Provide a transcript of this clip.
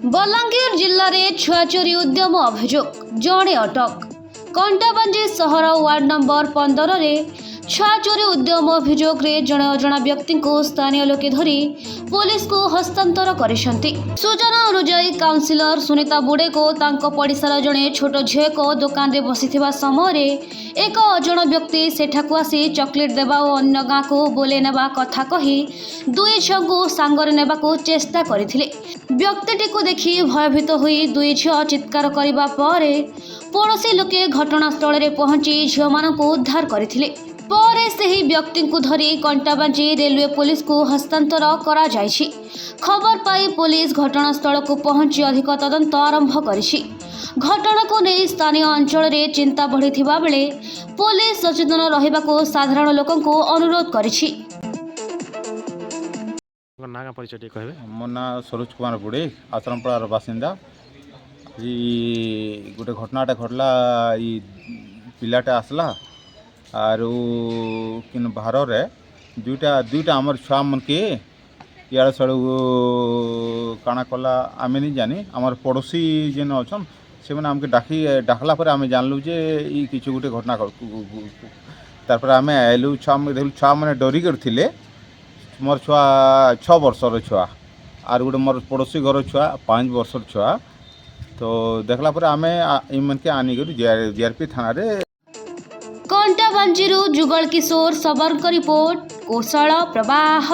बलांगीर जिले में छुआ चोरी उद्यम अभियोग जड़े अटक। कंटाबांजी सहर वार्ड नंबर 15 रे छुआ चोरी उद्यम अभियोग रे जड़े अजणा व्यक्ति को स्थानीय लोके धरी पुलिस को हस्तांतर करिसेंती। सूचना अनुसार काउंसिलर सुनीता बुडे को तांको पड़िसार जड़े छोट झील को दुकान रे बसिथिबा समय एक अजण व्यक्ति सेठाकु आसी चॉकलेट देबा और अन्य गाँ को बोले नेबा कथा कही दुई झील को सांगरे नेबा को चेष्टा करथिले। व्यक्तिटी को देखि भयभीत हुई दुई झील चित्कार करिबा परे पड़ोसी लोके घटनास्थल रे पहुंची झील मानकु उद्धार करथिले। परे सही व्यक्ति को धरी कंटाबांजी रेलवे पुलिस को हस्तांतर करा जायछि। खबर पाई पुलिस घटनास्थल को पहुंची अधिक तदंत आरंभ करिछि। घटना को नहीं स्थानीय अंचल रे चिंता बढ़िथिबा बेले पुलिस सचेतन रहिबाको साधारण लोकन को अनुरोध करिछि। मो ना सरोज कुमार बुड़े आश्रमपड़ार बासिंदा। गोटे घटनाटा घटला पिलाटा आसला आरु किन बाहर रे दुईटा आमर छुआ मन के इाड़ साड़ू काना कला आमे नहीं जानी। आमर पड़ोसी जेन अच्छन से मैंने आमके डाकला पर आम जानलु जे किछु गोटे घटना तारपर आम आइलु छुआ देखलु छुआ मैंने डरी कर थिले। मोर छुआ 6 वर्षर छुआ आर गोटे मोर पड़ोसी घर छुआ 5 वर्षर छुआ। तो देखला पर आम इन के आनिक जीआरपी थाना रे। कंटाबांजी जुगल किशोर सबरक रिपोर्ट कोसला प्रवाह।